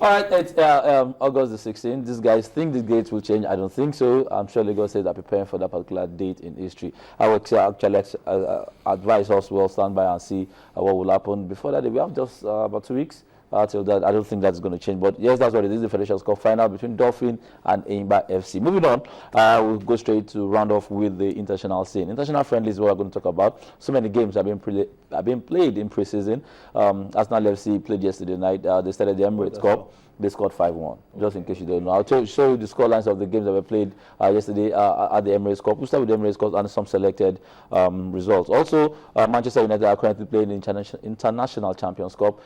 All right, it's August the 16th. These guys think the dates will change. I don't think so. I'm sure Lagos says they're preparing for that particular date in history. I would actually advise us to stand by and see what will happen. Before that, we have just about 2 weeks. Till that, I don't think that's going to change. But yes, that's what it is. The Federations Cup final between Dolphin and Eimba FC. Moving on, we'll go straight to round off with the international scene. International friendlies is what we're going to talk about. So many games have been played in preseason. Arsenal FC played yesterday night. They started the Emirates Cup. They scored 5-1, just in case you don't know. I'll show you the scorelines of the games that were played yesterday at the Emirates Cup. We'll start with the Emirates Cup and some selected results. Also, Manchester United are currently playing the International Champions Cup.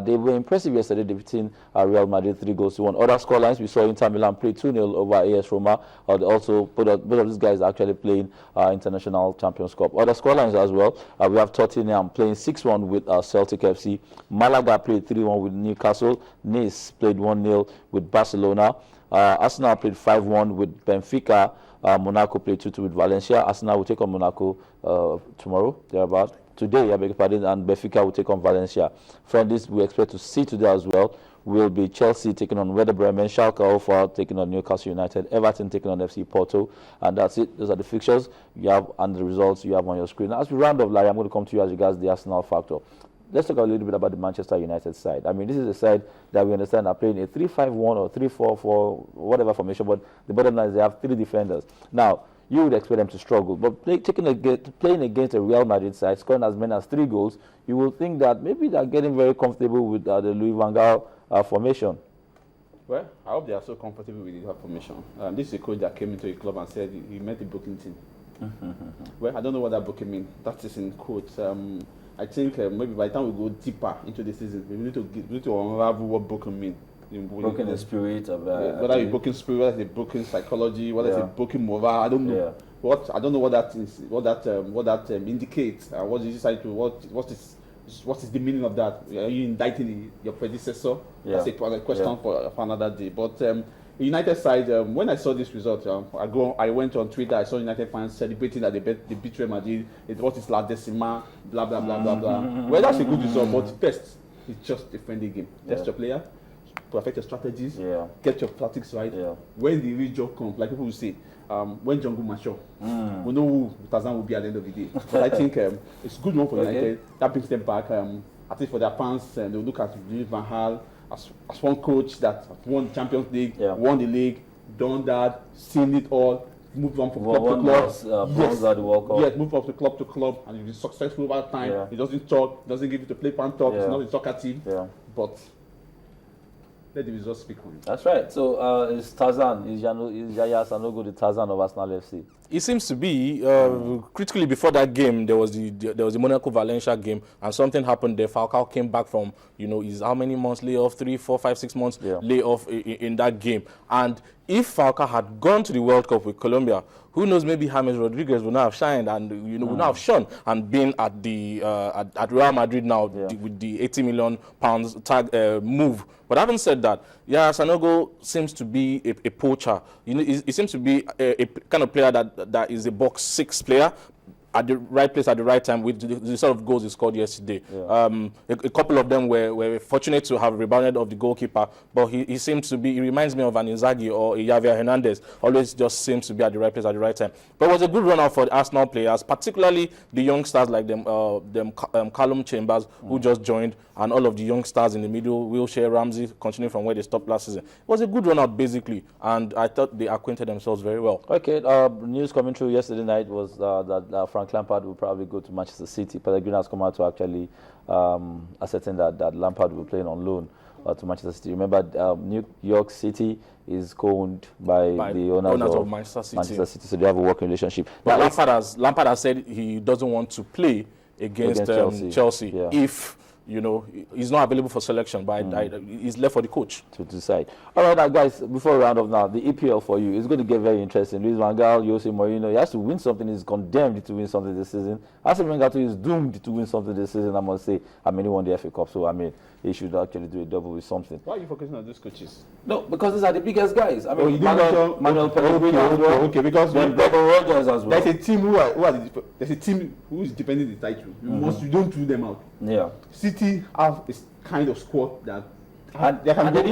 They were impressive yesterday, defeating Real Madrid 3-1. Other scorelines, we saw Inter Milan play 2-0 over AS Roma. Also, both of these guys are actually playing International Champions Cup. Other scorelines as well, we have Tottenham playing 6-1 with Celtic FC. Malaga played 3-1 with Newcastle. Nice played 1-0 with Barcelona. Arsenal played 5-1 with Benfica. Monaco played 2-2 with Valencia. Arsenal will take on Monaco tomorrow, thereabout. Today, I beg your pardon, and Benfica will take on Valencia. Friendlies we expect to see today as well will be Chelsea taking on Werder Bremen, Schalke 04 taking on Newcastle United, Everton taking on FC Porto, and that's it. Those are the fixtures you have and the results you have on your screen. As we round off, Larry, I'm going to come to you as regards the Arsenal factor. Let's talk a little bit about the Manchester United side. I mean, this is a side that we understand are playing a 3-5-1 or 3-4-4, whatever formation, but the bottom line is they have 3 defenders. Now, you would expect them to struggle, but playing against a Real Madrid side, scoring as many as 3 goals, you will think that maybe they're getting very comfortable with the Louis van Gaal formation. Well, I hope they are so comfortable with that formation. This is a coach that came into a club and said he met the booking team. Well, I don't know what that booking means. That is in quotes. I think maybe by the time we go deeper into the season, we need to unravel what booking means. Broken the spirit of whether it's broken spirit, whether it's broken psychology, whether it's broken moral, I don't know. I don't know what that is, what that indicates. What is the meaning of that? Are you indicting your predecessor? That's a question for another day. But the United side, when I saw this result, I went on Twitter. I saw United fans celebrating that they beat Real Madrid. It was its last decima, blah blah blah blah blah. Well, that's a good result, but first, it's just a friendly game. Test your player, perfect your strategies, get your tactics right. When the real job comes, like people will say, when jungle mature, we know who Tarzan will be at the end of the day. But I think it's a good one for United. That brings them back. I think for their fans, they will look at Louis van Gaal as one coach that won the Champions League, won the league, done that, seen it all, moved on from club to club. Yes, moved from club to club, and he's been successful over time. He doesn't talk, doesn't give you to play pan talk. He's not a talkative, but let the results speak on it. That's right. So is Tarzan, is Yaya Sanogo the Tarzan of Arsenal FC? It seems to be. Critically, before that game, there was the Monaco Valencia game, and something happened there. Falcao came back from his how many months layoff? 3, 4, 5, 6 months layoff in that game. And if Falcao had gone to the World Cup with Colombia, who knows? Maybe James Rodriguez would not have shined and would not have shone and been at the at Real Madrid now with the £80 million tag move. But having said that, Sanogo seems to be a poacher. He seems to be a kind of player that is a box 6 player at the right place at the right time with the sort of goals he scored yesterday. A couple of them were fortunate to have rebounded off the goalkeeper, but he seems to be, he reminds me of an Inzaghi or a Javier Hernandez, always just seems to be at the right place at the right time. But it was a good run out for the Arsenal players, particularly the youngsters like Callum Chambers, who just joined, and all of the young stars in the middle, Wilshere, Ramsey, continuing from where they stopped last season. It was a good run out basically, and I thought they acquainted themselves very well. Okay, news coming through yesterday night was that Frank Lampard will probably go to Manchester City. Pellegrini has come out to actually ascertain that Lampard will be playing on loan to Manchester City. Remember, New York City is co-owned by the owners of Manchester City, so they have a working relationship. But Lampard has said he doesn't want to play against Chelsea if he's not available for selection, but he's left for the coach to decide. All right, guys, before we round off now, the EPL for you is going to get very interesting. Luis Van Gaal, Jose Mourinho, he has to win something. He's condemned to win something this season. Arsene Wenger is doomed to win something this season, I must say. I mean, he won the FA Cup, so I mean, he should actually do a double with something. Why are you focusing on these coaches? No, because these are the biggest guys. I mean, Manuel Pellegrini as well. Okay, because Rodgers as well. There's a team there's a team who is defending the title. You don't rule them out. Yeah. City have a kind of squad that And they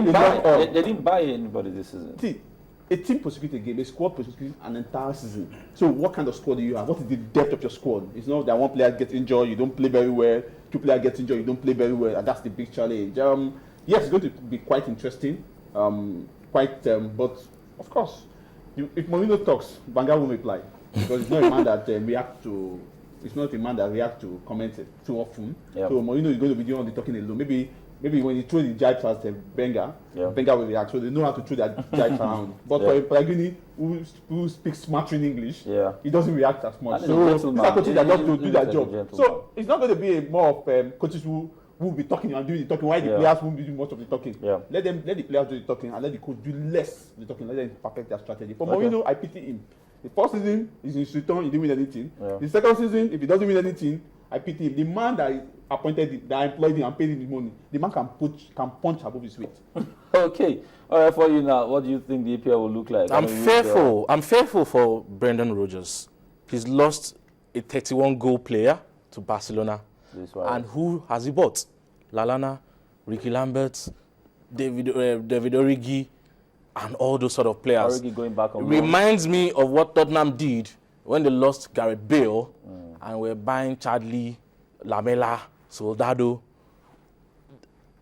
didn't buy anybody this season. See, a team prosecutes a game, a squad prosecutes an entire season. So what kind of squad do you have? What is the depth of your squad? It's not that one player gets injured, you don't play very well. Two players get injured, you don't play very well. And that's the big challenge. Yes, it's going to be quite interesting. But of course, if Mourinho talks, Wenger won't reply. Because it's not a man that reacts to comments too often. Yep. So Mourinho is going to be doing all the talking alone. Maybe when he throws the jibes at Wenger, Wenger will react. So they know how to throw that jibes around. But for Pellegrini, who speaks smartering English, he doesn't react as much. So these are coaches that just to do their job. So it's not going to be more of coaches who will be talking and doing the talking. Why the players won't be doing most of the talking? Let the players do the talking and let the coach do less of the talking. Let them perfect their strategy. For Mourinho, I pity him. The first season is in his return, he didn't win anything. The second season, if he doesn't win anything, I pity him. The man that appointed him, that employed him and paid him the money, the man can punch above his weight. Okay. All right, for you now, what do you think the EPL will look like? I'm fearful for Brendan Rodgers. He's lost a 31-goal player to Barcelona. And who has he bought? Lallana, Ricky Lambert, David Origi, and all those sort of players. Origi going back on reminds me of what Tottenham did when they lost Gareth Bale and were buying Chadley, Lamela, Soldado.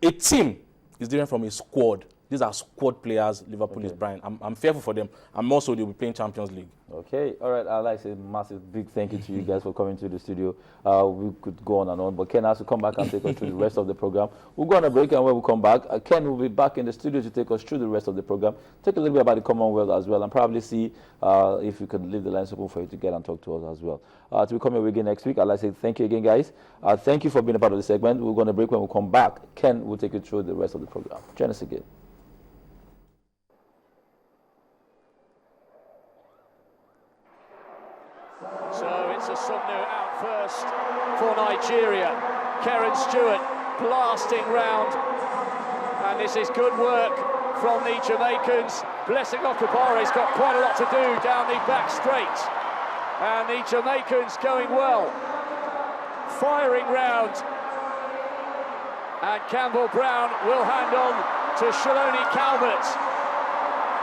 A team is different from a squad. These are squad players Liverpool is buying. I'm fearful for them. I'm also they'll be playing Champions League. Okay. All right. I'd like to say a massive big thank you to you guys for coming to the studio. We could go on and on, but Ken has to come back and take us through the rest of the program. We'll go on a break, and when we come back, Ken will be back in the studio to take us through the rest of the program, take a little bit about the Commonwealth as well, and probably see if we could leave the lines open for you to get and talk to us as well. To be coming again next week, I'd like to say thank you again, guys. Thank you for being a part of the segment. We're going to break. When we come back, Ken will take you through the rest of the program. Join us again. Sumner out first for Nigeria. Karen Stewart blasting round, and this is good work from the Jamaicans. Blessing Okabare's got quite a lot to do down the back straight, and the Jamaicans going well, firing round, and Campbell Brown will hand on to Shaloni Calvert,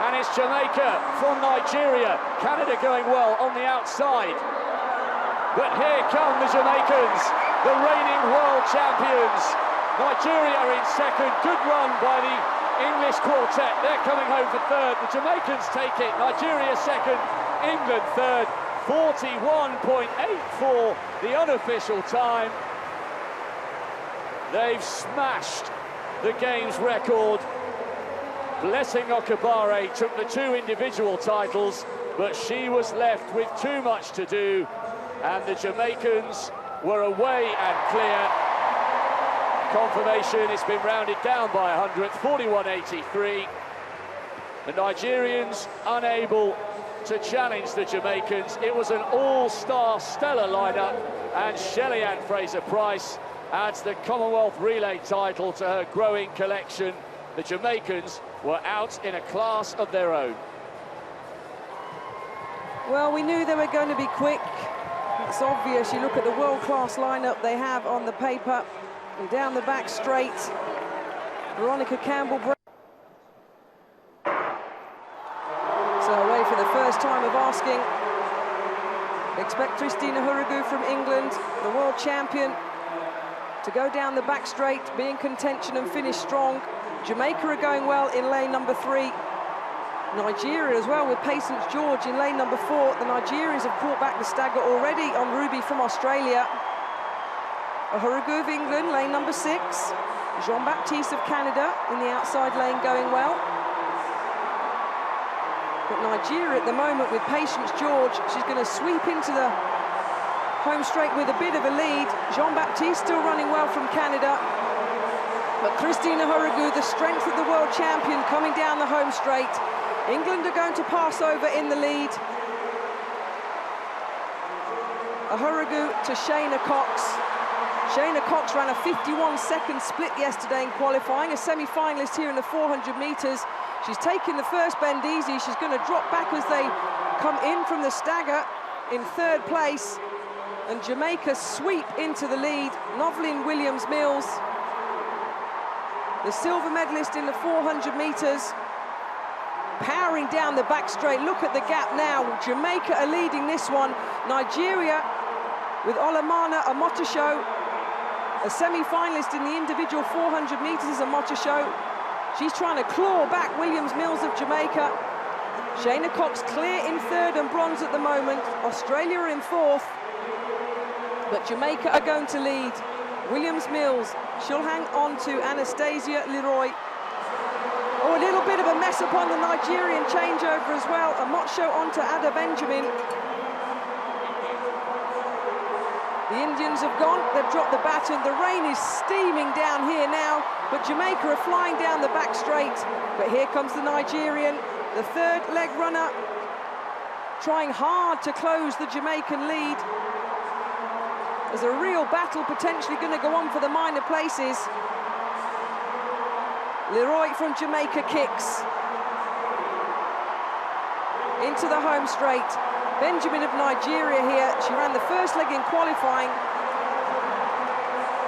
and it's Jamaica from Nigeria. Canada going well on the outside. But here come the Jamaicans, the reigning world champions. Nigeria in second, good run by the English quartet. They're coming home for third. The Jamaicans take it. Nigeria second, England third. 41.84, the unofficial time. They've smashed the game's record. Blessing Okabare took the two individual titles, but she was left with too much to do. And the Jamaicans were away and clear. Confirmation, it's been rounded down by 100, 41.83. The Nigerians unable to challenge the Jamaicans. It was an all-star stellar lineup, and Shelley-Ann Fraser-Price adds the Commonwealth Relay title to her growing collection. The Jamaicans were out in a class of their own. Well, we knew they were going to be quick. It's obvious. You look at the world-class lineup they have on the paper. And down the back straight, Veronica Campbell-Brown. So away for the first time of asking. Expect Christina Hurrigu from England, the world champion, to go down the back straight, be in contention and finish strong. Jamaica are going well in lane number 3. Nigeria as well with Patience George in lane number 4. The Nigerians have brought back the stagger already on Ruby from Australia. Hurrigu of England, lane number 6. Jean-Baptiste of Canada in the outside lane going well. But Nigeria at the moment with Patience George, she's going to sweep into the home straight with a bit of a lead. Jean-Baptiste still running well from Canada. But Christina Hurrigu, the strength of the world champion, coming down the home straight. England are going to pass over in the lead. Hurrigu to Shayna Cox. Shayna Cox ran a 51-second split yesterday in qualifying, a semi-finalist here in the 400 metres. She's taking the first bend easy. She's going to drop back as they come in from the stagger in 3rd place. And Jamaica sweep into the lead. Novelyn Williams-Mills the silver medalist in the 400 metres, powering down the back straight. Look at the gap now. Jamaica are leading this one. Nigeria with Olamana Omotosho, a semi-finalist in the individual 400 metres, Omotosho. She's trying to claw back Williams Mills of Jamaica. Shayna Cox clear in third and bronze at the moment. Australia are in fourth, but Jamaica are going to lead. Williams Mills, she'll hang on to Anastasia Leroy. Oh, a little bit of a mess upon the Nigerian changeover as well. Omotosho onto Ada Benjamin. The Indians have gone, they've dropped the baton. The rain is steaming down here now, but Jamaica are flying down the back straight. But here comes the Nigerian, the third leg runner, trying hard to close the Jamaican lead. There's a real battle potentially going to go on for the minor places. Leroy from Jamaica kicks into the home straight. Benjamin of Nigeria here. She ran the first leg in qualifying.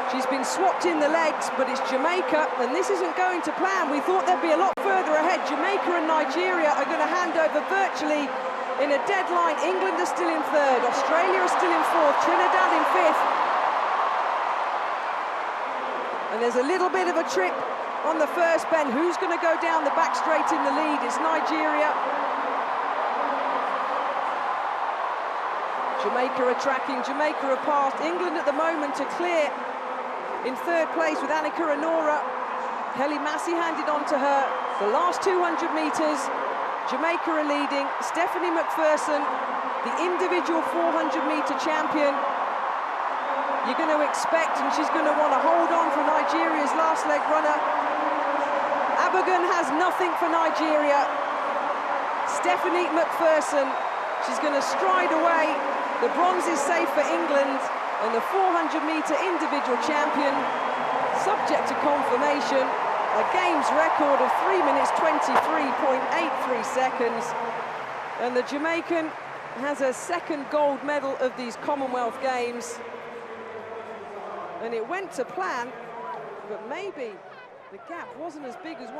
She's been swapped in the legs, but it's Jamaica, and this isn't going to plan. We thought they'd be a lot further ahead. Jamaica and Nigeria are going to hand over virtually in a deadline. England are still in third. Australia are still in fourth. Trinidad in fifth. And there's a little bit of a trip on the first bend. Who's going to go down the back straight in the lead? It's Nigeria. Jamaica are tracking, Jamaica are past. England at the moment are clear in third place with Annika Onora. Kelly Massey handed on to her. The last 200 metres, Jamaica are leading. Stephanie McPherson, the individual 400-metre champion. You're going to expect, and she's going to want to hold on for Nigeria's last leg runner. Abogun has nothing for Nigeria. Stephanie McPherson, she's going to stride away. The bronze is safe for England, and the 400-metre individual champion, subject to confirmation, a games record of 3 minutes 23.83 seconds. And the Jamaican has a second gold medal of these Commonwealth Games. And it went to plan, but maybe the gap wasn't as big as